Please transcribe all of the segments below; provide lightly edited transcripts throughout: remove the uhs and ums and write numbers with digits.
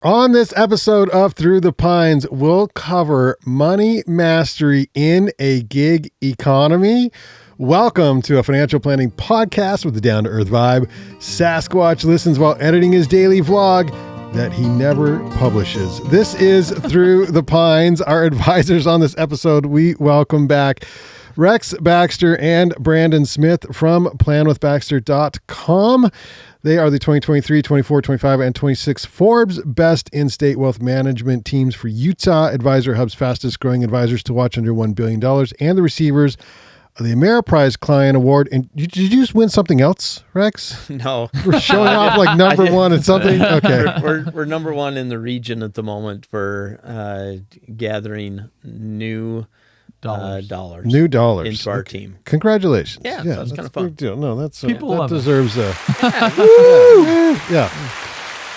On this episode of Through the Pines, we'll cover money mastery in a gig economy. Welcome to a financial planning podcast with a down-to-earth vibe. Sasquatch listens while editing his daily vlog that he never publishes. This is Through the Pines. Our advisors on this episode, we welcome back Rex.m.Baxter and Brandyn Smith from planwithbaxter.com. They are the 2023, 24, 25, and 26 Forbes Best In-State Wealth Management Teams for Utah Advisor Hub's fastest growing advisors to watch under $1 billion and the receivers of the Ameriprise Client Award. And did you just win something else, Rex? No. We're showing off like number one and something? Okay. We're number one in the region at the moment for gathering new dollars. New dollars into our team. Congratulations. Yeah, that's kind of fun. Big deal. No, that's People that love deserves a yeah.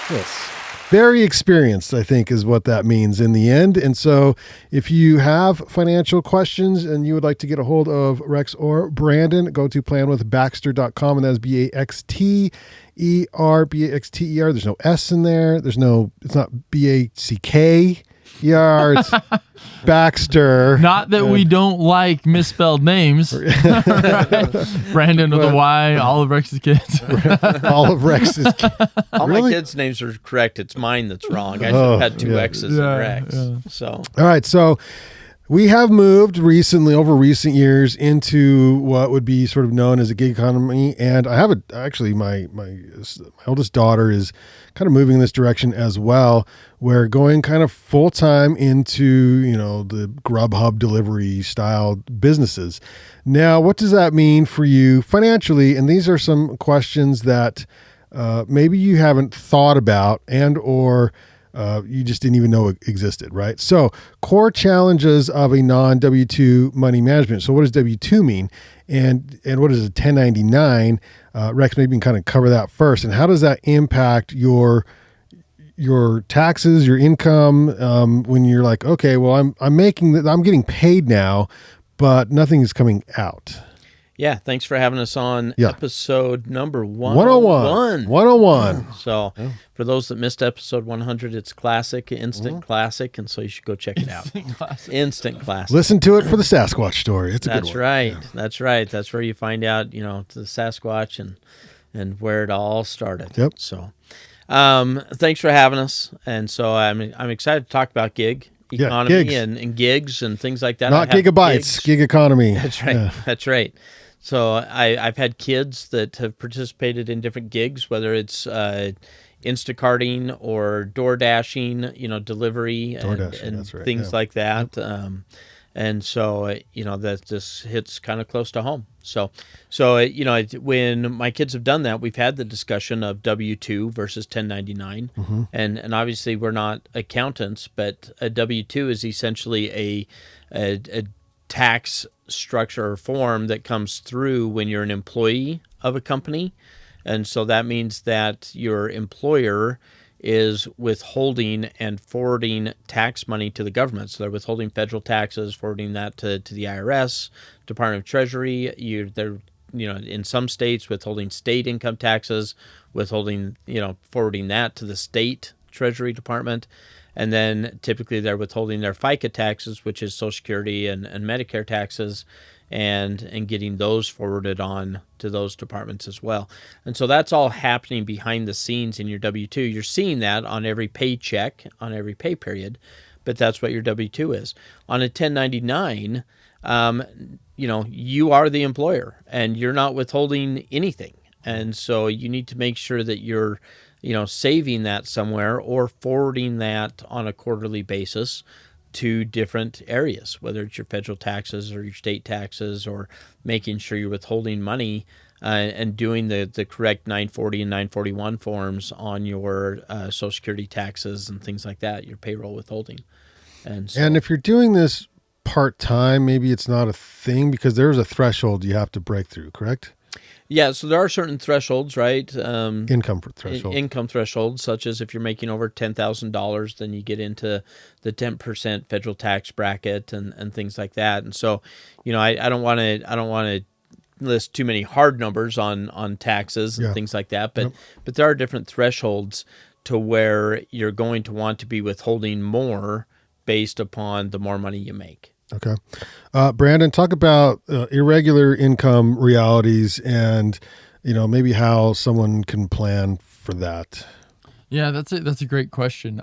Yes. Very experienced, I think, is what that means in the end. And so if you have financial questions and you would like to get a hold of Rex or Brandyn, go to planwithbaxter.com, and that's BAXTER. There's no S in there. It's not BACK. It's Baxter. Not that we don't like misspelled names. Right? Brandyn with a Y, all of Rex's kids. All of Rex's kids. All Really? my kids' names are correct. It's mine that's wrong. I should have had two X's in Rex. Yeah. So All right, so we have moved recently, over recent years, into what would be sort of known as a gig economy, and I have my oldest daughter is kind of moving in this direction as well. We're going kind of full time into the Grubhub delivery style businesses. Now, what does that mean for you financially? And these are some questions that maybe you haven't thought about or you just didn't even know it existed, right? So core challenges of a non-W-2 money management. So what does W-2 mean? And what is a 1099? Rex, maybe you can kind of cover that first. And how does that impact your taxes, your income, when you're like, okay, well, I'm getting paid now, but nothing is coming out. yeah, thanks for having us on episode number 101. 101. So for those that missed episode 100, it's classic, instant classic, and so you should go check it out. Instant classic. Listen to it for the Sasquatch story. It's a good one. That's right. Yeah. That's right. That's where you find out, the Sasquatch and where it all started. Yep. So, thanks for having us. And so I'm excited to talk about gig economy gigs. and gigs and things like that. Not gigabytes, gig economy. That's right. Yeah. That's right. So I've had kids that have participated in different gigs, whether it's Instacarting or door dashing, delivery and that's right, things like that. And so, that just hits kind of close to home. So, when my kids have done that, we've had the discussion of W-2 versus 1099. Mm-hmm. And obviously we're not accountants, but a W-2 is essentially a tax structure or form that comes through when you're an employee of a company. And so that means that your employer is withholding and forwarding tax money to the government. So they're withholding federal taxes, forwarding that to the IRS, Department of Treasury. They're in some states withholding state income taxes, forwarding that to the state Treasury Department. And then typically they're withholding their FICA taxes, which is Social Security and Medicare taxes, and getting those forwarded on to those departments as well. And so that's all happening behind the scenes in your W-2. You're seeing that on every paycheck, on every pay period, but that's what your W-2 is. On a 1099, you are the employer and you're not withholding anything. And so you need to make sure that you're saving that somewhere or forwarding that on a quarterly basis to different areas, whether it's your federal taxes or your state taxes, or making sure you're withholding money and doing the correct 940 and 941 forms on your Social Security taxes and things like that, your payroll withholding. And if you're doing this part-time, maybe it's not a thing because there's a threshold you have to break through, correct? Yeah, so there are certain thresholds, right? Income threshold. Income thresholds, such as if you're making over $10,000, then you get into the 10% federal tax bracket and things like that. And so, I don't want to list too many hard numbers on taxes and things like that, but there are different thresholds to where you're going to want to be withholding more based upon the more money you make. Okay. Brandyn, talk about irregular income realities and, maybe how someone can plan for that. Yeah, that's a great question.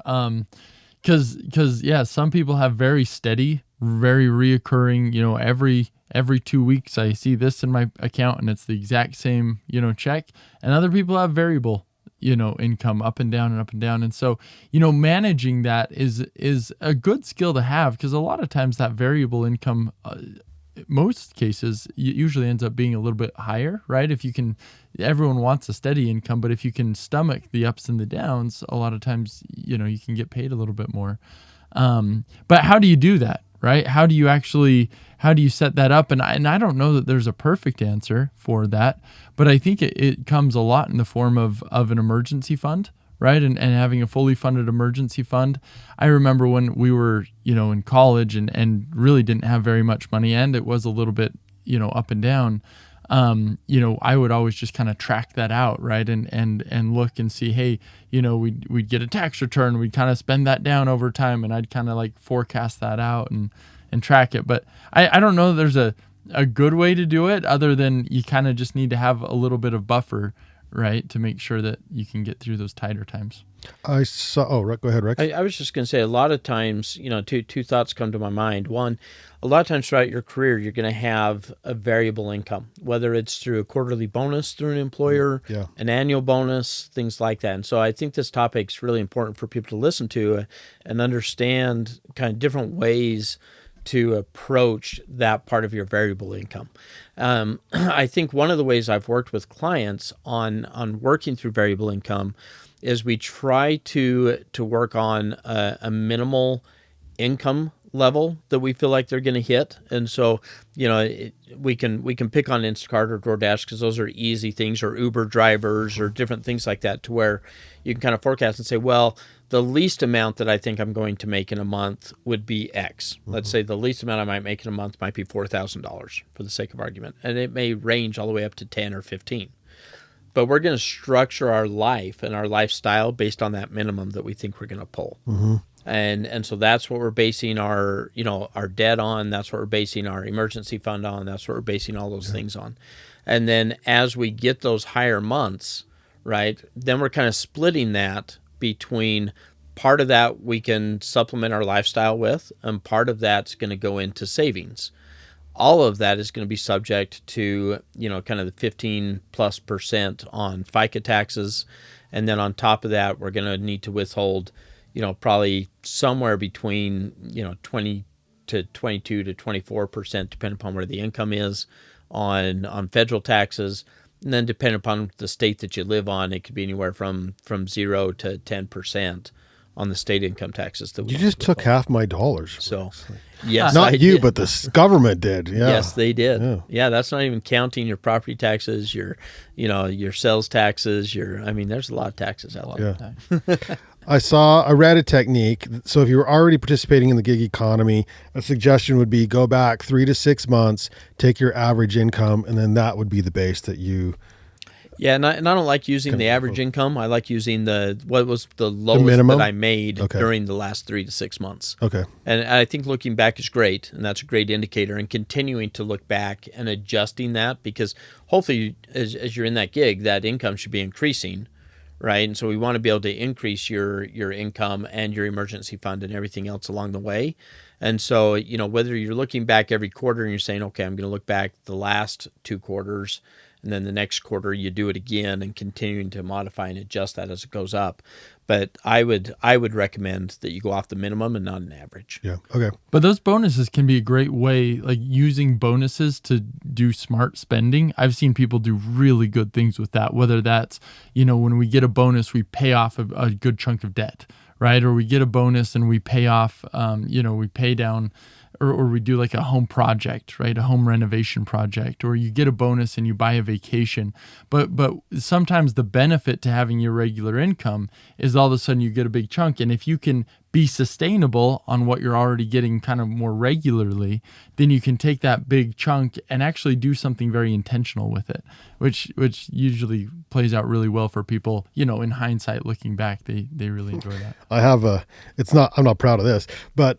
Because some people have very steady, very reoccurring, every 2 weeks I see this in my account and it's the exact same, check. And other people have variable, income up and down and up and down. And so, managing that is a good skill to have, because a lot of times that variable income, most cases usually ends up being a little bit higher, right? Everyone wants a steady income, but if you can stomach the ups and the downs, a lot of times, you can get paid a little bit more. But how do you do that, right? How do you set that up? And I don't know that there's a perfect answer for that, but I think it comes a lot in the form of an emergency fund, right? And having a fully funded emergency fund. I remember when we were, in college and really didn't have very much money, and it was a little bit, up and down. I would always just kind of track that out, right? And look and see, hey, we'd get a tax return, we'd kind of spend that down over time, and I'd kind of like forecast that out and track it. But I don't know that there's a good way to do it, other than you kind of just need to have a little bit of buffer, right, to make sure that you can get through those tighter times. Go ahead, Rex. I was just going to say, a lot of times, two thoughts come to my mind. One, a lot of times throughout your career, you're going to have a variable income, whether it's through a quarterly bonus through an employer, an annual bonus, things like that. And so I think this topic is really important for people to listen to and understand kind of different ways to approach that part of your variable income. I think one of the ways I've worked with clients on working through variable income is we try to work on a minimal income level that we feel like they're going to hit. And so, we can pick on Instacart or DoorDash because those are easy things, or Uber drivers or different things like that, to where you can kind of forecast and say, well, the least amount that I think I'm going to make in a month would be X. Let's say the least amount I might make in a month might be $4,000 for the sake of argument. And it may range all the way up to 10 or 15. But we're going to structure our life and our lifestyle based on that minimum that we think we're going to pull. Mm-hmm. And so that's what we're basing our debt on. That's what we're basing our emergency fund on. That's what we're basing all those things on. And then as we get those higher months, right, then we're kind of splitting that between part of that we can supplement our lifestyle with, and part of that's going to go into savings. All of that is going to be subject to, kind of the 15+% on FICA taxes. And then on top of that, we're going to need to withhold, probably somewhere between, 20 to 22 to 24%, depending upon where the income is on federal taxes. And then depending upon the state that you live on, it could be anywhere from 0 to 10% on the state income taxes. That you just took half my dollars. So, yes, not you, but the government did. Yeah. Yes, they did. Yeah, that's not even counting your property taxes, your sales taxes, there's a lot of taxes out there. Yeah. I read a technique. So if you were already participating in the gig economy, a suggestion would be go back 3 to 6 months, take your average income, and then that would be the base that you. Yeah, and I don't like using the average income. I like using what was the lowest that I made during the last 3 to 6 months. Okay. And I think looking back is great, and that's a great indicator, and continuing to look back and adjusting that, because hopefully as you're in that gig, that income should be increasing, right? And so we want to be able to increase your income and your emergency fund and everything else along the way. And so, whether you're looking back every quarter and you're saying, okay, I'm going to look back the last 2 quarters, and then the next quarter you do it again, and continuing to modify and adjust that as it goes up. But I would recommend that you go off the minimum and not an average. Yeah. Okay. But those bonuses can be a great way, like using bonuses to do smart spending. I've seen people do really good things with that, whether that's, when we get a bonus, we pay off a good chunk of debt, right? Or we get a bonus and we pay off, we pay down or we do like a home project, right? A home renovation project, or you get a bonus and you buy a vacation. But sometimes the benefit to having your regular income is all of a sudden you get a big chunk. And if you can be sustainable on what you're already getting kind of more regularly, then you can take that big chunk and actually do something very intentional with it, which usually plays out really well for people. You know, in hindsight, looking back, they really enjoy that. I'm not proud of this, but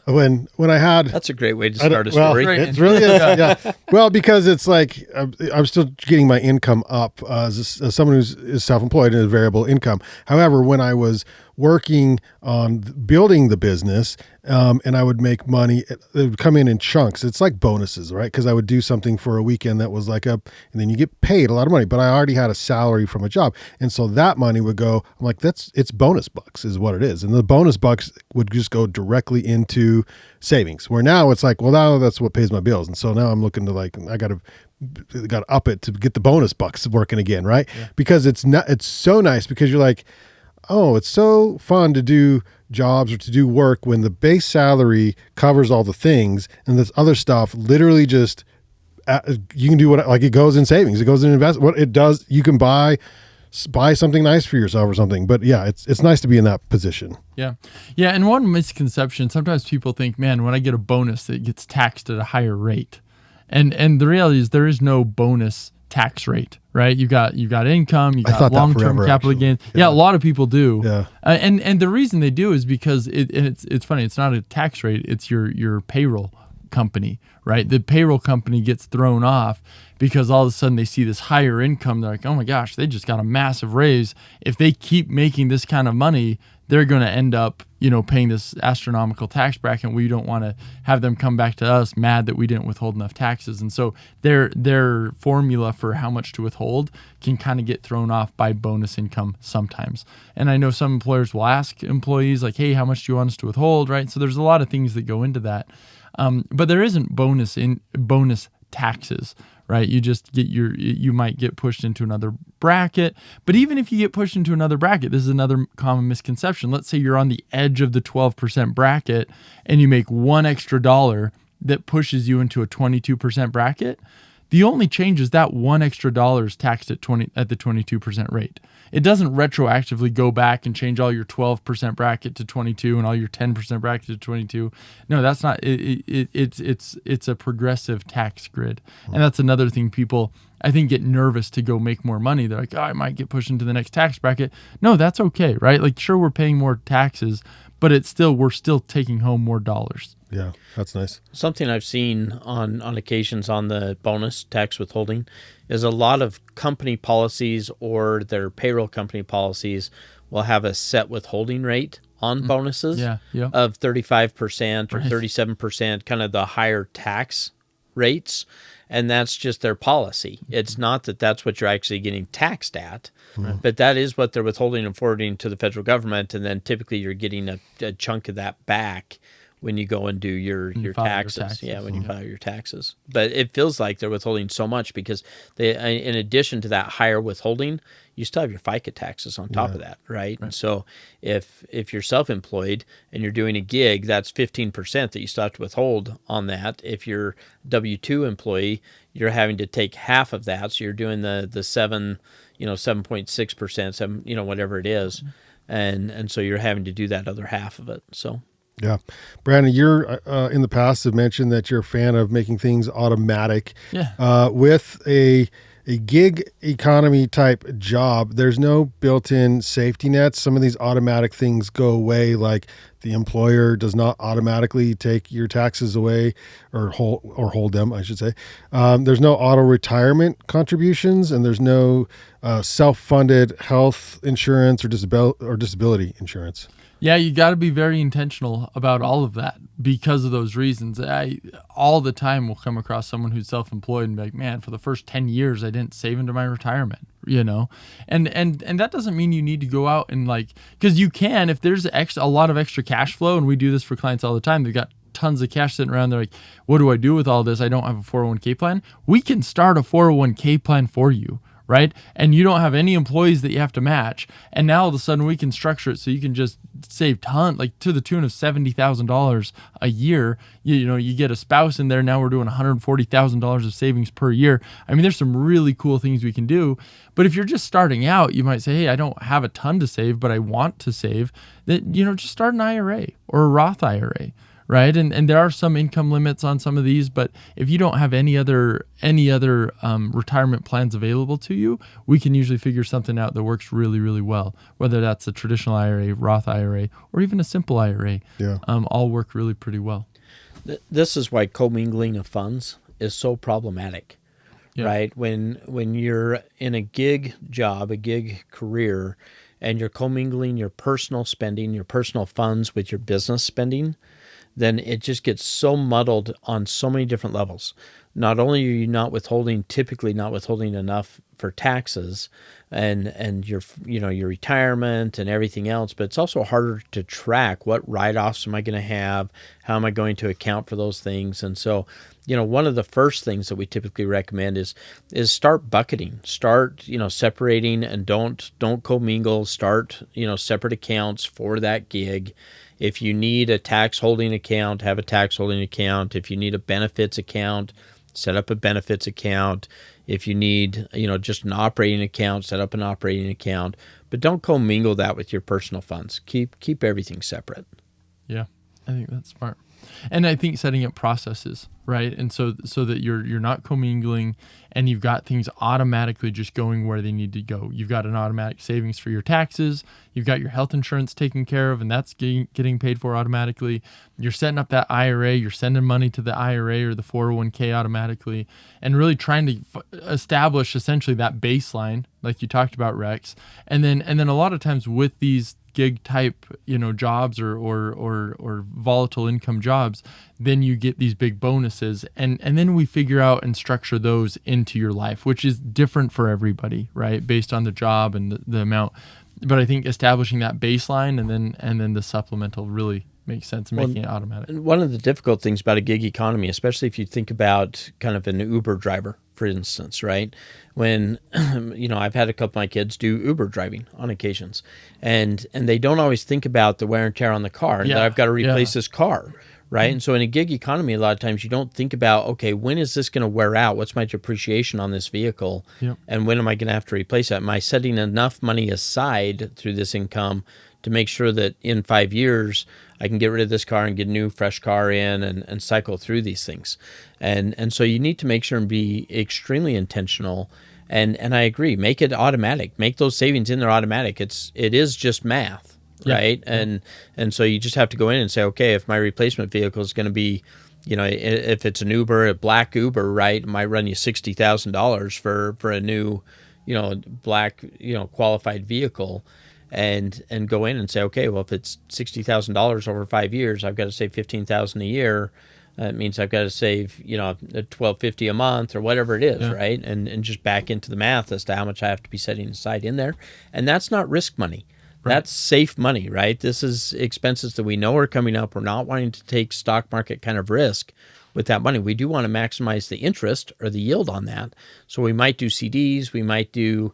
when I had, That's a great way to start a story. It really is. Yeah. Well, because it's like I'm still getting my income up as someone is self-employed and a variable income. However, when I was working on building the business, and I would make money, it would come in chunks. It's like bonuses, right? Because I would do something for a weekend that was like and then you get paid a lot of money, but I already had a salary from a job. And so that money would go, I'm like, it's bonus bucks is what it is. And the bonus bucks would just go directly into savings, where now it's like, well, now that's what pays my bills. And so now I'm looking to like, I got to up it to get the bonus bucks working again. Right. Yeah. Because it's so nice, because you're like, oh, it's so fun to do jobs or to do work when the base salary covers all the things, and this other stuff literally just you can do what, like, it goes in savings, it goes in invest. What it does, you can buy something nice for yourself or something. But yeah, it's nice to be in that position. Yeah. And one misconception, sometimes people think, man, when I get a bonus, it gets taxed at a higher rate, and the reality is there is no bonus tax rate, right? You got income, you got long-term capital gains. Yeah, a lot of people do. Yeah. And the reason they do is because it's funny. It's not a tax rate. It's your payroll company, right? The payroll company gets thrown off because all of a sudden they see this higher income. They're like, oh my gosh, they just got a massive raise. If they keep making this kind of money, they're going to end up, paying this astronomical tax bracket. We don't want to have them come back to us mad that we didn't withhold enough taxes. And so their formula for how much to withhold can kind of get thrown off by bonus income sometimes. And I know some employers will ask employees like, hey, how much do you want us to withhold, right? So there's a lot of things that go into that. But there isn't bonus taxes, right? You just you might get pushed into another bracket. But even if you get pushed into another bracket, this is another common misconception. Let's say you're on the edge of the 12% bracket and you make $1 extra that pushes you into a 22% bracket. The only change is that $1 extra is taxed at the 22% rate. It doesn't retroactively go back and change all your 12% bracket to 22 and all your 10% bracket to 22. No, that's not. It's a progressive tax grid, and that's another thing people, I think, get nervous to go make more money. They're like, oh, I might get pushed into the next tax bracket. No, that's okay, right? Like, sure, we're paying more taxes, but we're still taking home more dollars. Yeah, that's nice. Something I've seen on occasions on the bonus tax withholding is a lot of company policies or their payroll company policies will have a set withholding rate on bonuses of 35% or 37%, kind of the higher tax rates. And that's just their policy. It's not that that's what you're actually getting taxed at, but that is what they're withholding and forwarding to the federal government. And then typically you're getting a chunk of that back when you go and do your taxes. Yeah, when you file your taxes. But it feels like they're withholding so much because they, in addition to that higher withholding, you still have your FICA taxes on top of that, right? And so if you're self-employed and you're doing a gig, that's 15% that you still have to withhold on that. If you're W-2 employee, you're having to take half of that. So you're doing the 7.6%, whatever it is. And so you're having to do that other half of it. So yeah. Brandon, you're in the past have mentioned that you're a fan of making things automatic. Yeah. With a gig economy type job, there's no built-in safety nets. Some of these automatic things go away, like the employer does not automatically take your taxes away or hold them, I should say. There's no auto retirement contributions, and there's no self-funded health insurance or disability insurance. Yeah, you got to be very intentional about all of that because of those reasons. I all the time will come across someone who's self-employed and be like, man, for the first 10 years, I didn't save into my retirement, And that doesn't mean you need to go out and because you can, if there's a lot of extra cash flow, and we do this for clients all the time, they've got tons of cash sitting around. They're like, what do I do with all this? I don't have a 401k plan. We can start a 401k plan for you right? And you don't have any employees that you have to match. And now all of a sudden we can structure it so you can just save like to the tune of $70,000 a year. You get a spouse in there. Now we're doing $140,000 of savings per year. I mean, there's some really cool things we can do. But if you're just starting out, you might say, hey, I don't have a ton to save, but I want to save. That, just start an IRA or a Roth IRA. Right. And there are some income limits on some of these, but if you don't have any other retirement plans available to you, we can usually figure something out that works really, really well. Whether that's a traditional IRA, Roth IRA, or even a simple IRA, all work really pretty well. This is why commingling of funds is so problematic, right? When you're in a gig job, a gig career, and you're commingling your personal spending, your personal funds with your business spending, then it just gets so muddled on so many different levels. Not only are you typically not withholding enough for taxes and your retirement and everything else, but it's also harder to track what write-offs am I going to have, how am I going to account for those things. And so, one of the first things that we typically recommend is start bucketing, start, separating, and don't commingle, start, separate accounts for that gig. If you need a tax holding account, have a tax holding account. If you need a benefits account, set up a benefits account. If you need, just an operating account, set up an operating account. But don't commingle that with your personal funds. Keep everything separate. Yeah, I think that's smart. And I think setting up processes, right? And so that you're not commingling and you've got things automatically just going where they need to go. You've got an automatic savings for your taxes. You've got your health insurance taken care of, and that's getting paid for automatically. You're setting up that IRA. You're sending money to the IRA or the 401k automatically, and really trying to establish essentially that baseline, like you talked about, Rex. And then a lot of times with these gig type, jobs or volatile income jobs, then you get these big bonuses, and then we figure out and structure those into your life, which is different for everybody, right? Based on the job and the amount. But I think establishing that baseline and then the supplemental really makes sense and making it automatic. And one of the difficult things about a gig economy, especially if you think about kind of an Uber driver, for instance, right? When, I've had a couple of my kids do Uber driving on occasions, and they don't always think about the wear and tear on the car, and that I've got to replace this car, right? And so in a gig economy, a lot of times you don't think about, okay, when is this going to wear out? What's my depreciation on this vehicle? And when am I going to have to replace that? Am I setting enough money aside through this income to make sure that in 5 years I can get rid of this car and get a new fresh car in and cycle through these things? And so you need to make sure and be extremely intentional. And I agree, make it automatic. Make those savings in there automatic. It is just math, right? And so you just have to go in and say, okay, if my replacement vehicle is going to be, if it's an Uber, a black Uber, right, it might run you $60,000 for a new, black, qualified vehicle. And go in and say, okay, well, if it's $60,000 over 5 years, I've got to save $15,000 a year. That means I've got to save, $1,250 a month or whatever it is, right? And just back into the math as to how much I have to be setting aside in there. And that's not risk money. Right. That's safe money, right? This is expenses that we know are coming up. We're not wanting to take stock market kind of risk with that money. We do want to maximize the interest or the yield on that. So we might do CDs, we might do,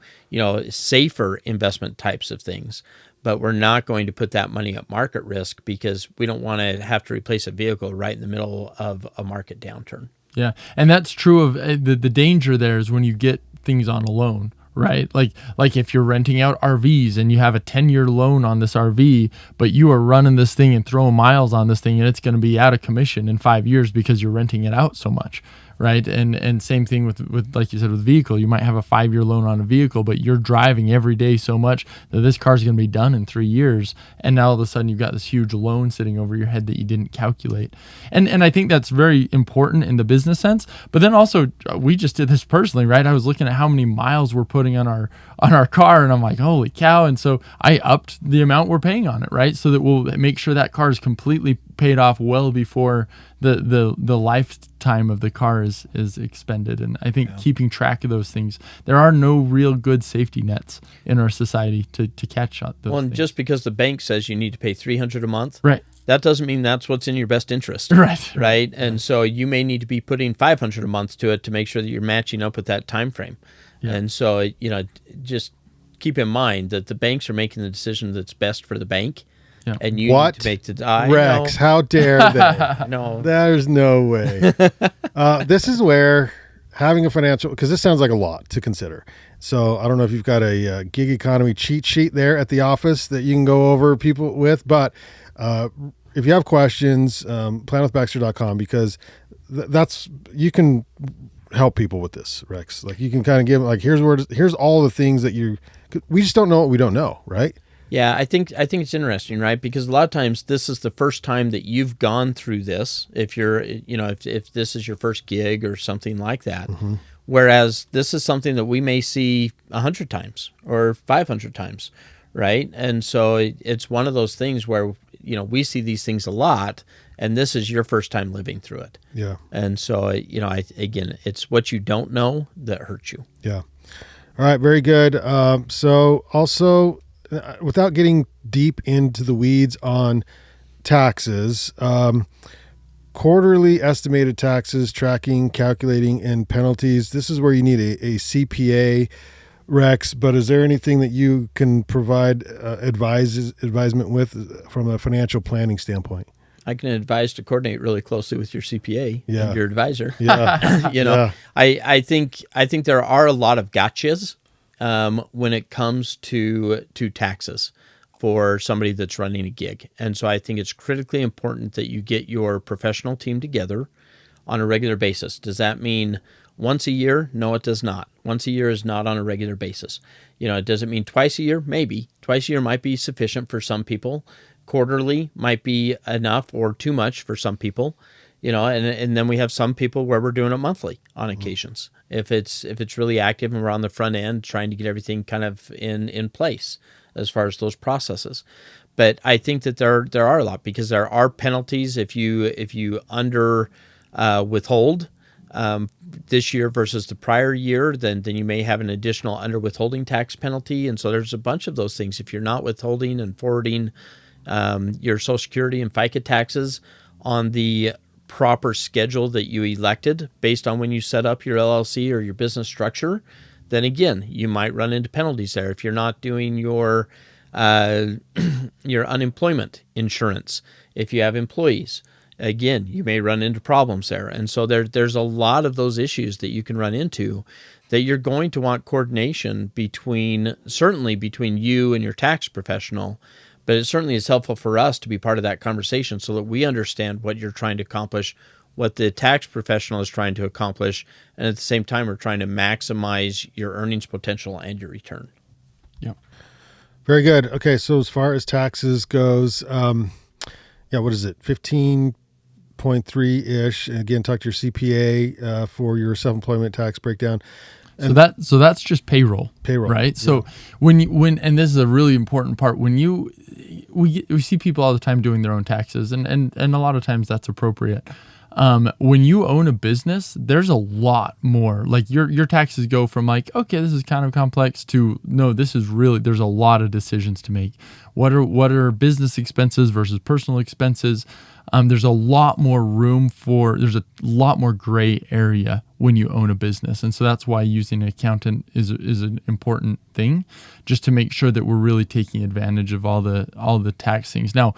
safer investment types of things, but we're not going to put that money at market risk because we don't want to have to replace a vehicle right in the middle of a market downturn. Yeah. And that's true of the danger there is when you get things on a loan, right? Like if you're renting out RVs and you have a 10-year loan on this RV, but you are running this thing and throwing miles on this thing, and it's going to be out of commission in 5 years because you're renting it out so much, right? And same thing with like you said, with vehicle. You might have a 5-year loan on a vehicle, but you're driving every day so much that this car's going to be done in 3 years. And now all of a sudden you've got this huge loan sitting over your head that you didn't calculate. And I think that's very important in the business sense. But then also we just did this personally, right? I was looking at how many miles we're putting on our car, and I'm like, holy cow. And so I upped the amount we're paying on it, right? So that we'll make sure that car is completely paid off well before the lifetime of the car is expended. And I think keeping track of those things, there are no real good safety nets in our society to catch on those things. Just because the bank says you need to pay $300 a month, right, that doesn't mean that's what's in your best interest. Right. And so you may need to be putting $500 a month to it to make sure that you're matching up with that time frame. Yeah. And so, just keep in mind that the banks are making the decision that's best for the bank. Yeah. And you What? need to make the Rex, how dare they? No. There's no way. This is where having a financial, because this sounds like a lot to consider. So I don't know if you've got a gig economy cheat sheet there at the office that you can go over people with, but if you have questions, planwithbaxter.com, because you can help people with this, Rex. Like, you can kind of give, like, here's all the things that we just don't know what we don't know, right? Yeah, I think it's interesting, right? Because a lot of times this is the first time that you've gone through this. If you're, if this is your first gig or something like that, whereas this is something that we may see 100 times or 500 times, right? And so it's one of those things where we see these things a lot, and this is your first time living through it. Yeah. And so again, it's what you don't know that hurts you. Yeah. All right. Very good. So also, without getting deep into the weeds on taxes, quarterly estimated taxes, tracking, calculating, and penalties. This is where you need a CPA, Rex. But is there anything that you can provide advisement with from a financial planning standpoint? I can advise to coordinate really closely with your CPA and your advisor. Yeah. Yeah. I think there are a lot of gotchas when it comes to taxes for somebody that's running a gig. And so I think it's critically important that you get your professional team together on a regular basis. Does that mean once a year? No, it does not. Once a year is not on a regular basis. Does it mean twice a year? Maybe. Twice a year might be sufficient for some people. Quarterly might be enough or too much for some people. And then we have some people where we're doing it monthly on occasions. If it's really active and we're on the front end trying to get everything kind of in place as far as those processes. But I think that there are a lot, because there are penalties if you under withhold this year versus the prior year, then you may have an additional under withholding tax penalty. And so there's a bunch of those things. If you're not withholding and forwarding your Social Security and FICA taxes on the proper schedule that you elected based on when you set up your LLC or your business structure, then again, you might run into penalties there. If you're not doing your unemployment insurance, if you have employees, again, you may run into problems there. And so there's a lot of those issues that you can run into that you're going to want coordination certainly between you and your tax professional. But it certainly is helpful for us to be part of that conversation so that we understand what you're trying to accomplish, what the tax professional is trying to accomplish, and at the same time, we're trying to maximize your earnings potential and your return. Yeah. Very good. Okay, so as far as taxes goes, what is it? 15.3-ish. And again, talk to your CPA for your self-employment tax breakdown. So that's just payroll, right? Yeah. So when and this is a really important part, we see people all the time doing their own taxes, and a lot of times that's appropriate. When you own a business, there's a lot more. Like your taxes go from like, okay, this is kind of complex, to no, this is really, there's a lot of decisions to make. What are business expenses versus personal expenses? There's a lot more there's a lot more gray area when you own a business. And so that's why using an accountant is an important thing, just to make sure that we're really taking advantage of all the tax things. Now,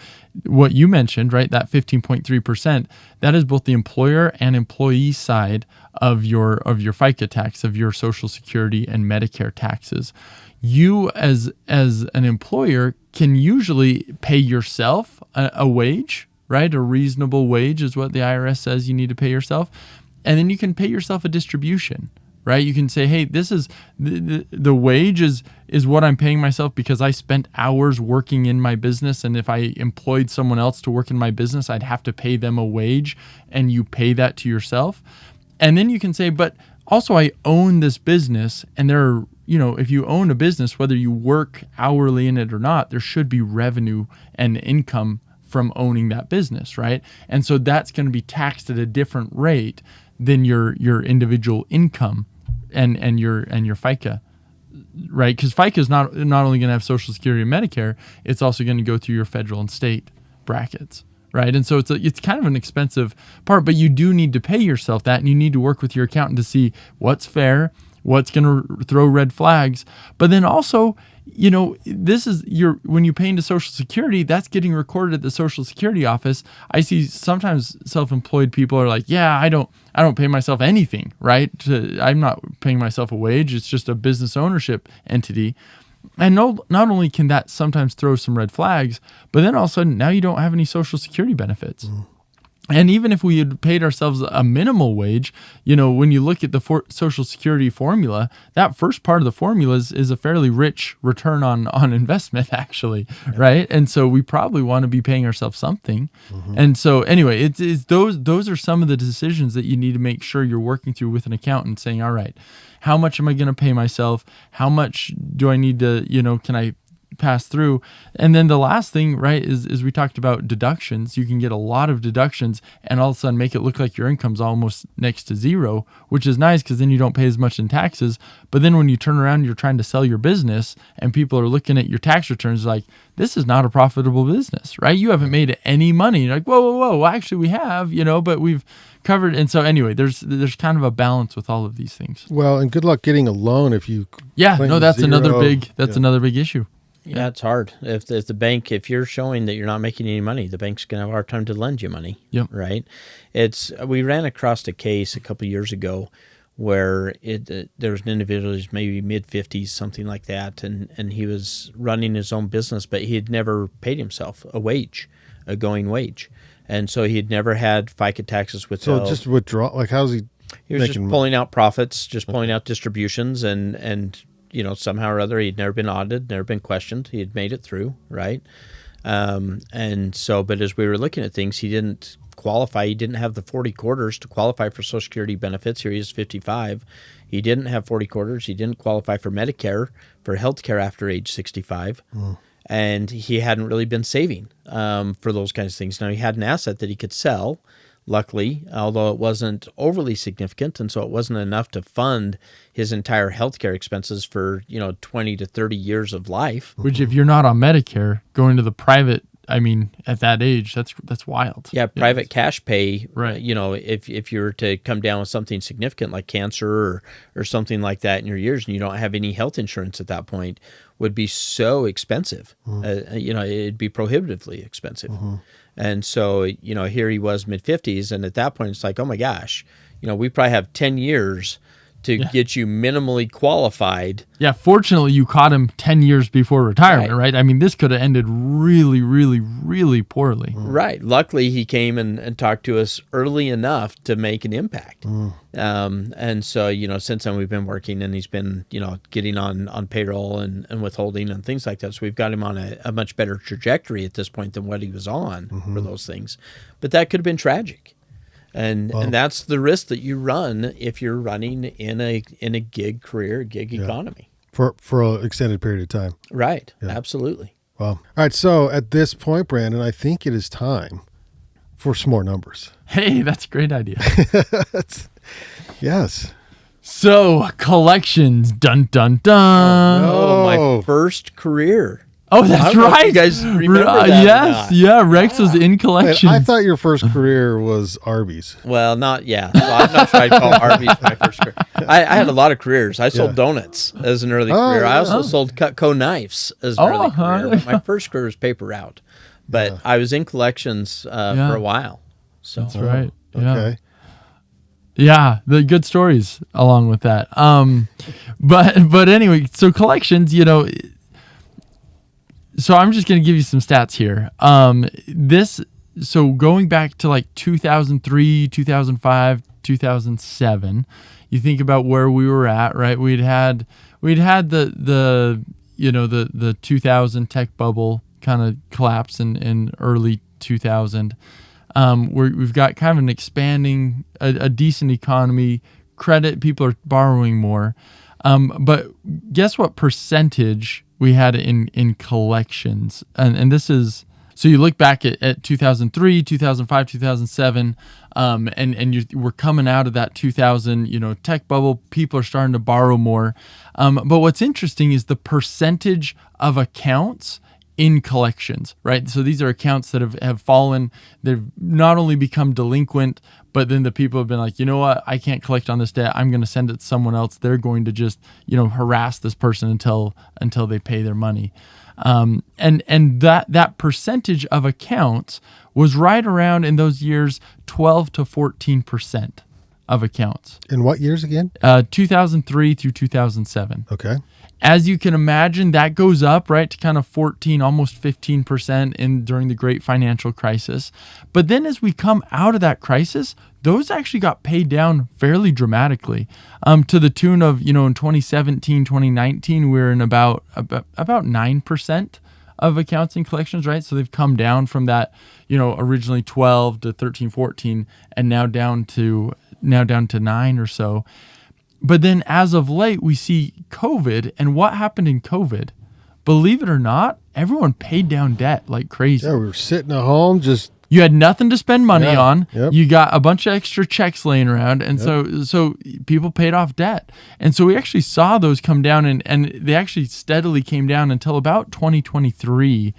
what you mentioned, right, that 15.3%, that is both the employer and employee side of your FICA tax, of your Social Security and Medicare taxes. You as an employer can usually pay yourself a wage, right? A reasonable wage is what the IRS says you need to pay yourself. And then you can pay yourself a distribution, right? You can say, hey, this is the wage is what I'm paying myself because I spent hours working in my business. And if I employed someone else to work in my business, I'd have to pay them a wage, and you pay that to yourself. And then you can say, but also I own this business, and if you own a business, whether you work hourly in it or not, there should be revenue and income from owning that business, right? And so that's going to be taxed at a different rate than your individual income and your FICA, right? Because FICA is not only going to have Social Security and Medicare, it's also going to go through your federal and state brackets, right? And so it's kind of an expensive part, but you do need to pay yourself that, and you need to work with your accountant to see what's fair, what's going to throw red flags. But then also, this is when you pay into Social Security, that's getting recorded at the Social Security office. I see sometimes self-employed people are like, yeah, I don't pay myself anything, right? I'm not paying myself a wage. It's just a business ownership entity. And not only can that sometimes throw some red flags, but then all of a sudden now you don't have any Social Security benefits. And even if we had paid ourselves a minimal wage, when you look at the Social Security formula, that first part of the formula is a fairly rich return on investment, actually, right? And so we probably want to be paying ourselves something. And so anyway, it's those are some of the decisions that you need to make sure you're working through with an accountant, saying, all right, how much am I going to pay myself? How much do I need to, can I pass through? And then the last thing, right, is we talked about deductions. You can get a lot of deductions and all of a sudden make it look like your income's almost next to zero, which is nice because then you don't pay as much in taxes. But then when you turn around and you're trying to sell your business and people are looking at your tax returns like, this is not a profitable business, right? You haven't made any money. You're like, whoa. Well, actually we have, but we've covered. And so anyway, there's kind of a balance with all of these things. Well, and good luck getting a loan if you that's another big issue. Yeah, it's hard. If the bank, if you're showing that you're not making any money, the bank's going to have a hard time to lend you money. Yep. Right? We ran across a case a couple of years ago where there was an individual who's maybe mid-50s, something like that, and he was running his own business, but he had never paid himself a going wage. And so he had never had FICA taxes withheld. So just withdraw, like how's he? He was just pulling out profits, just pulling out distributions, and somehow or other, he'd never been audited, never been questioned. He had made it through, right? And so, but as we were looking at things, he didn't qualify. He didn't have the 40 quarters to qualify for Social Security benefits. Here he is 55. He didn't have 40 quarters. He didn't qualify for Medicare, for health care after age 65. And he hadn't really been saving for those kinds of things. Now, he had an asset that he could sell, luckily, although it wasn't overly significant, and so it wasn't enough to fund his entire healthcare expenses for 20 to 30 years of life. Which, if you're not on Medicare, going to the private, at that age, that's wild. Yeah, private cash pay. Right. If you were to come down with something significant like cancer or something like that in your years, and you don't have any health insurance at that point, would be so expensive. It'd be prohibitively expensive. And so, here he was mid-50s, and at that point, it's like, oh my gosh, we probably have 10 years to get you minimally qualified. Yeah, fortunately, you caught him 10 years before retirement, right? This could have ended really, really, really poorly. Right. Luckily, he came and talked to us early enough to make an impact. And so, since then, we've been working, and he's been, getting on payroll and withholding and things like that. So we've got him on a much better trajectory at this point than what he was on for those things. But that could have been tragic. And that's the risk that you run if you're running in a gig career, gig economy. For an extended period of time. Right. Yeah. Absolutely. Wow. All right. So at this point, Brandon, I think it is time for some more numbers. Hey, that's a great idea. Yes. So collections, dun, dun, dun. Oh, my first career. Oh, that's right. You guys remember that? Yes, yeah. Rex was in collections. Wait, I thought your first career was Arby's. Well, not so I'm not sure I'd call Arby's my first career. I had a lot of careers. I sold dononuts as an early career. I also sold Cutco knives as an early career. My first career was paper route, but I was in collections for a while. So that's right. Okay. Yeah, the good stories along with that. But anyway, so collections, So I'm just going to give you some stats here. So going back to like 2003, 2005, 2007, you think about where we were at, right? We'd had the 2000 tech bubble kind of collapse in early 2000. We've got kind of an expanding, a decent economy, credit, people are borrowing more. But guess what percentage we had in collections? And this is, so you look back at 2003, 2005, 2007, we're coming out of that 2000, tech bubble. People are starting to borrow more. But what's interesting is the percentage of accounts in collections, right? So these are accounts that have fallen. They've not only become delinquent, but then the people have been like, you know what, I can't collect on this debt. I'm going to send it to someone else. They're going to just, harass this person until they pay their money. And that percentage of accounts was right around in those years 12 to 14% of accounts. In what years again? 2003 through 2007. Okay. As you can imagine, that goes up, right, to kind of 14, almost 15% during the great financial crisis. But then as we come out of that crisis, those actually got paid down fairly dramatically, to the tune of, in 2017, 2019, we're in about 9% of accounts and collections, right? So they've come down from that, originally 12 to 13, 14, and now down to 9 or so. But then as of late, we see COVID, and what happened in COVID? Believe it or not, everyone paid down debt like crazy. Yeah, we were sitting at home just... You had nothing to spend money on. Yep. You got a bunch of extra checks laying around, and so people paid off debt. And so we actually saw those come down, and they actually steadily came down until about 2023,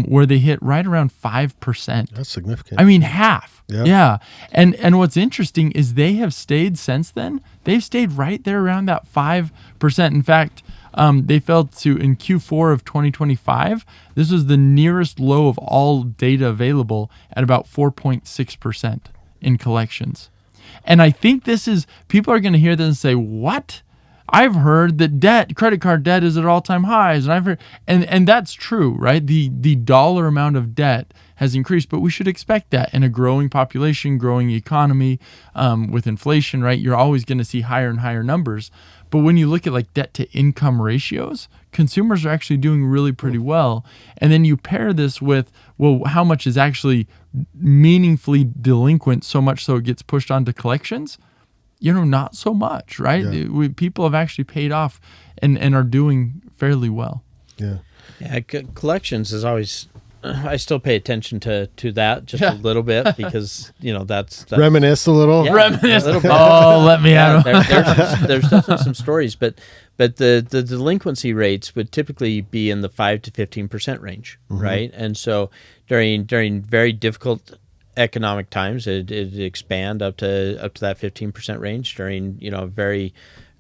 where they hit right around 5%. That's significant. I mean, half. Yep. Yeah. And what's interesting is they have stayed since then. They've stayed right there around that 5%. In fact, they fell to, in Q4 of 2025, this was the nearest low of all data available at about 4.6% in collections. And I think people are going to hear this and say, what? I've heard that credit card debt is at all-time highs, and I've heard, and that's true, right? The dollar amount of debt has increased, but we should expect that in a growing population, growing economy, with inflation, right? You're always going to see higher and higher numbers. But when you look at like debt to income ratios, consumers are actually doing really pretty well. And then you pair this with, well, how much is actually meaningfully delinquent, so much so it gets pushed onto collections? Not so much, right? Yeah. People have actually paid off and are doing fairly well. Yeah. Yeah, collections is always... I still pay attention to that just a little bit because that's Reminisce a little. Yeah, Reminisce. A little bit. Oh, let me out. There's definitely some stories, but the delinquency rates would typically be in the 5 to 15% range, right? And so during very difficult economic times, it expand up to that 15% range. During very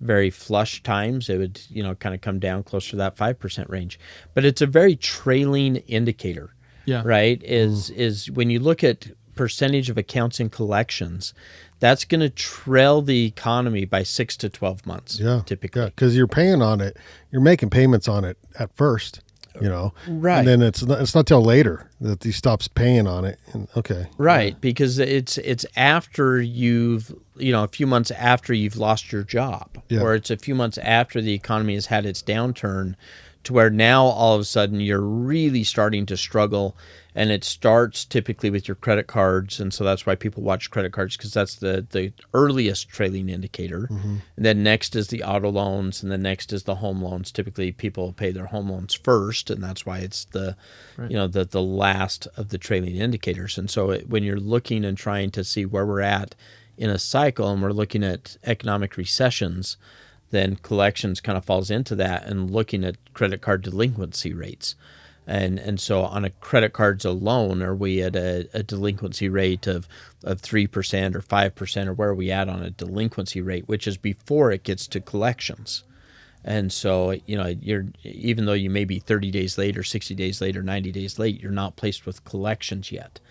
very flush times, it would kind of come down closer to that 5% range. But it's a very trailing indicator, right? Is when you look at percentage of accounts in collections, that's going to trail the economy by 6 to 12 months, typically. Yeah, because you're paying on it, you're making payments on it at first. Right, and then it's not till later that he stops paying on it. And right, because it's after you've a few months after you've lost your job, or it's a few months after the economy has had its downturn, to where now all of a sudden you're really starting to struggle. And it starts typically with your credit cards, and so that's why people watch credit cards, because that's the earliest trailing indicator. And then next is the auto loans, and then next is the home loans. Typically, people pay their home loans first, and that's why it's the last of the trailing indicators. And so when you're looking and trying to see where we're at in a cycle, and we're looking at economic recessions, then collections kind of falls into that, and looking at credit card delinquency rates. And so on a credit cards alone, are we at a delinquency rate of 3% or 5%, or where are we at on a delinquency rate, which is before it gets to collections? And so, you're, even though you may be 30 days late or 60 days late or 90 days late, you're not placed with collections yet.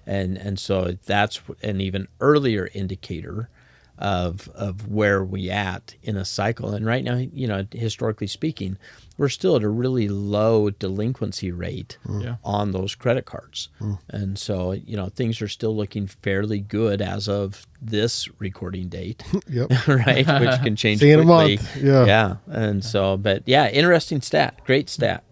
And so that's an even earlier indicator of where we at in a cycle. And right now, historically speaking, we're still at a really low delinquency rate on those credit cards. And so, things are still looking fairly good as of this recording date. Right? Which can change See you quickly. in a month. Yeah. And so, but yeah, interesting stat. Great stat.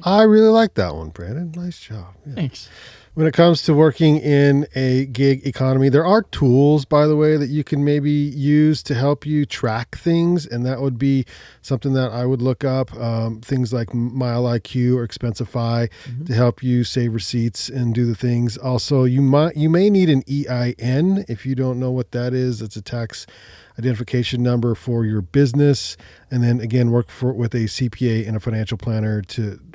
I really like that one, Brandon. Nice job. Yeah. Thanks. When it comes to working in a gig economy, there are tools, by the way, that you can maybe use to help you track things. And that would be something that I would look up. Things like Mile IQ or Expensify to help you save receipts and do the things. Also, you may need an EIN. If you don't know what that is, it's a tax identification number for your business. And then again, work with a CPA and a financial planner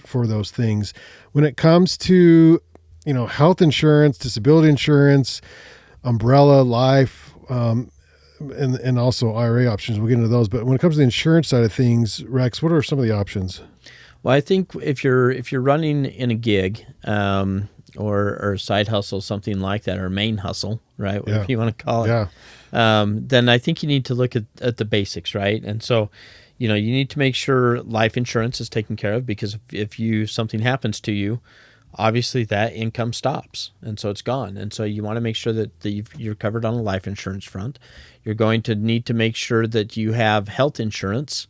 for those things. When it comes to health insurance, disability insurance, umbrella, life, and also IRA options. We'll get into those. But when it comes to the insurance side of things, Rex, what are some of the options? Well, I think if you're running in a gig or a side hustle, something like that, or a main hustle, right, whatever you want to call it, then I think you need to look at the basics, right? And so, you need to make sure life insurance is taken care of, because if something happens to you, obviously that income stops, and so it's gone. And so you want to make sure that you're covered on a life insurance front. You're going to need to make sure that you have health insurance,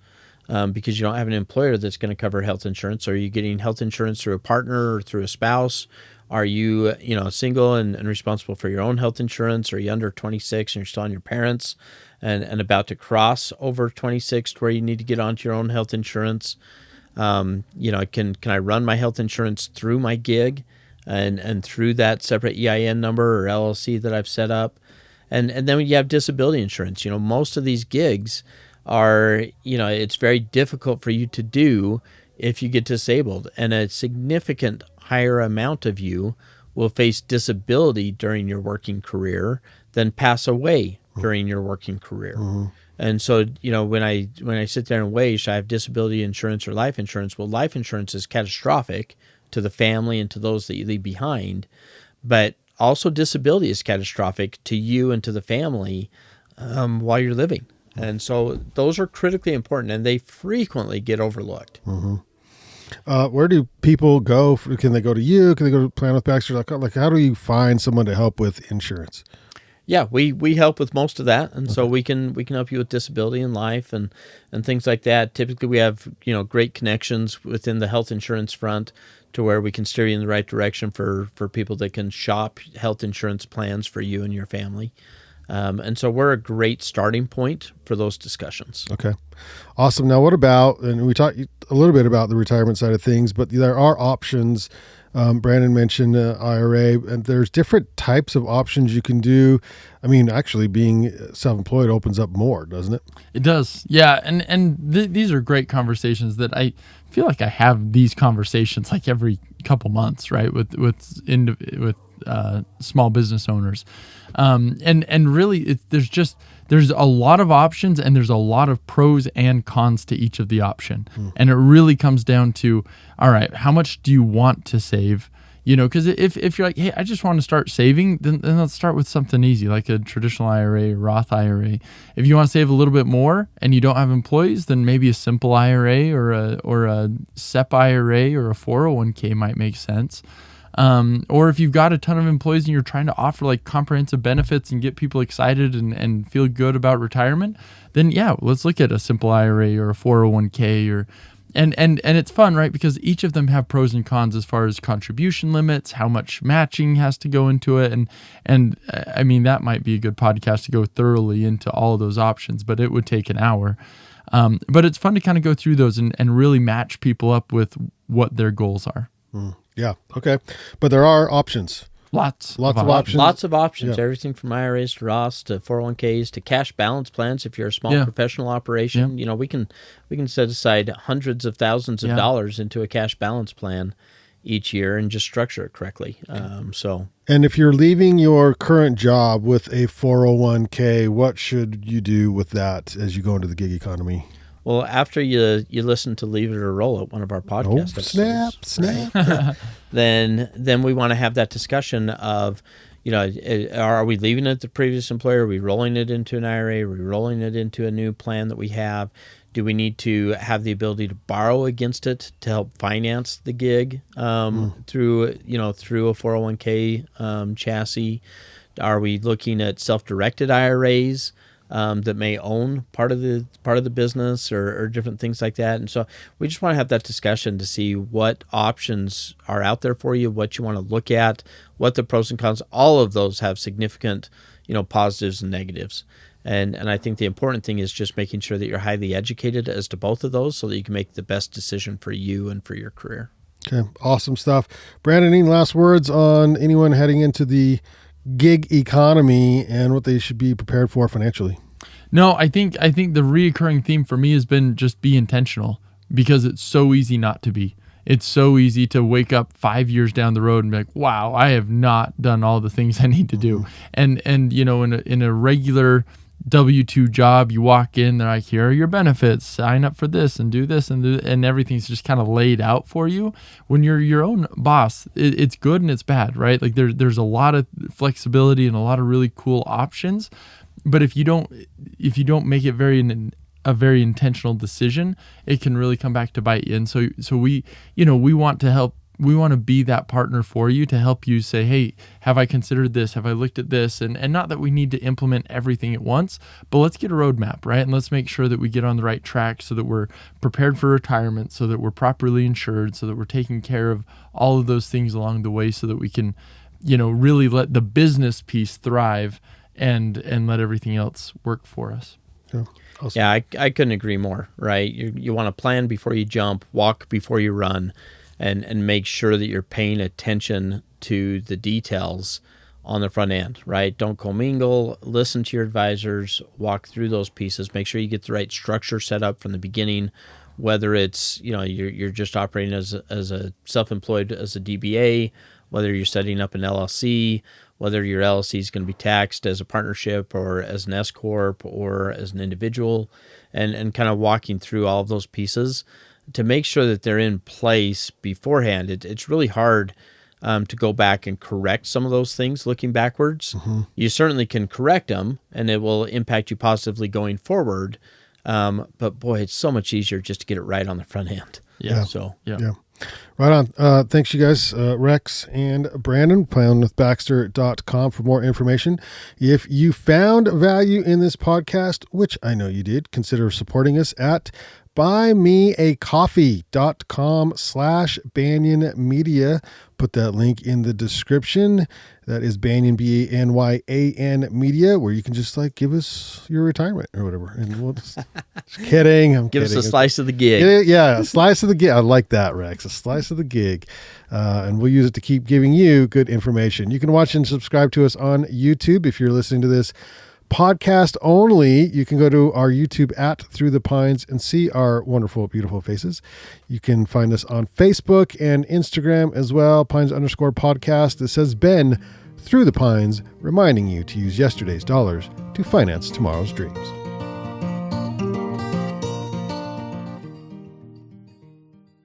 because you don't have an employer that's going to cover health insurance. Are you getting health insurance through a partner or through a spouse? Are you, single and responsible for your own health insurance? Are you under 26 and you're still on your parents and about to cross over 26 to where you need to get onto your own health insurance? Can I run my health insurance through my gig and through that separate EIN number or LLC that I've set up? And then you have disability insurance. Most of these gigs are, it's very difficult for you to do if you get disabled, and a significant higher amount of you will face disability during your working career than pass away during your working career. Mm-hmm. And so, when I sit there and weigh, should I have disability insurance or life insurance? Well, life insurance is catastrophic to the family and to those that you leave behind, but also disability is catastrophic to you and to the family while you're living. And so those are critically important, and they frequently get overlooked. Mm-hmm. Where do people go? Can they go to you? Can they go to planwithbaxter.com? Like, how do you find someone to help with insurance? Yeah, we help with most of that, and so we can help you with disability and life and things like that. Typically, we have great connections within the health insurance front to where we can steer you in the right direction for people that can shop health insurance plans for you and your family. And so we're a great starting point for those discussions. Okay, awesome. Now, what about, and we talked a little bit about the retirement side of things, but there are options. Brandon mentioned IRA, and there's different types of options you can do. I mean, actually being self-employed opens up more, doesn't it? It does. Yeah. And these are great conversations that I feel like I have these conversations like every couple months, right? With small business owners. And really there's a lot of options, and there's a lot of pros and cons to each of the option. And it really comes down to, all right, how much do you want to save? Because if you're like, hey, I just want to start saving, then let's start with something easy, like a traditional IRA, Roth IRA. If you want to save a little bit more and you don't have employees, then maybe a simple IRA or a SEP IRA or a 401k might make sense. Or if you've got a ton of employees and you're trying to offer like comprehensive benefits and get people excited and feel good about retirement, then yeah, let's look at a simple IRA or a 401k and it's fun, right? Because each of them have pros and cons as far as contribution limits, how much matching has to go into it. And I mean, that might be a good podcast to go thoroughly into all of those options, but it would take an hour. But it's fun to kind of go through those and really match people up with what their goals are. Yeah. Okay. But there are options. Lots of options. Lots of options. Yeah. Everything from IRAs to Roths to 401ks to cash balance plans. If you're a small professional operation, we can set aside hundreds of thousands of dollars into a cash balance plan each year and just structure it correctly. And if you're leaving your current job with a 401k, what should you do with that as you go into the gig economy? Well, after you listen to Leave It or Roll It, one of our podcast episodes, snap. then we want to have that discussion of, are we leaving it at the previous employer? Are we rolling it into an IRA? Are we rolling it into a new plan that we have? Do we need to have the ability to borrow against it to help finance the gig through a 401k chassis? Are we looking at self-directed IRAs? that may own part of the business or different things like that. And so we just want to have that discussion to see what options are out there for you, what you want to look at, what the pros and cons. All of those have significant, positives and negatives. And I think the important thing is just making sure that you're highly educated as to both of those so that you can make the best decision for you and for your career. Okay, awesome stuff. Brandon, any last words on anyone heading into the gig economy and what they should be prepared for financially? No, I think the reoccurring theme for me has been just be intentional, because it's so easy not to be. It's so easy to wake up 5 years down the road and be like, wow, I have not done all the things I need to do. And in a regular W-2 job, you walk in, they're like, here are your benefits, sign up for this and do this, and everything's just kind of laid out for you. When you're your own boss, it's good and it's bad, right? Like there's a lot of flexibility and a lot of really cool options. But if you don't make it a very intentional decision, it can really come back to bite you. And so we want to help. We want to be that partner for you to help you say, hey, have I considered this? Have I looked at this? And not that we need to implement everything at once, but let's get a roadmap, right? And let's make sure that we get on the right track so that we're prepared for retirement, so that we're properly insured, so that we're taking care of all of those things along the way, so that we can, really let the business piece thrive and let everything else work for us. Yeah, awesome. Yeah, I couldn't agree more, right? You want to plan before you jump, walk before you run, and make sure that you're paying attention to the details on the front end, right? Don't commingle, listen to your advisors, walk through those pieces, make sure you get the right structure set up from the beginning, whether it's, you're just operating as a self-employed, as a DBA, whether you're setting up an LLC, whether your LLC is going to be taxed as a partnership or as an S corp or as an individual, and kind of walking through all of those pieces to make sure that they're in place beforehand. It's really hard to go back and correct some of those things looking backwards. Mm-hmm. You certainly can correct them, and it will impact you positively going forward. But boy, it's so much easier just to get it right on the front end. Yeah. So yeah. Right on. Thanks, you guys, Rex and Brandon. planwithbaxter.com for more information. If you found value in this podcast, which I know you did, consider supporting us at buymeacoffee.com/Banyan Media. Put that link in the description. That is Banyan, Banyan Media, where you can just give us your retirement or whatever. And we'll just kidding. I'm give kidding. Us a slice of the gig. Yeah, a slice of the gig. I like that, Rex. A slice of the gig. And we'll use it to keep giving you good information. You can watch and subscribe to us on YouTube if you're listening to this podcast only. You can go to our YouTube at Through the Pines and see our wonderful, beautiful faces. You can find us on Facebook and Instagram as well, Pines_podcast. This has been Through the Pines, reminding you to use yesterday's dollars to finance tomorrow's dreams.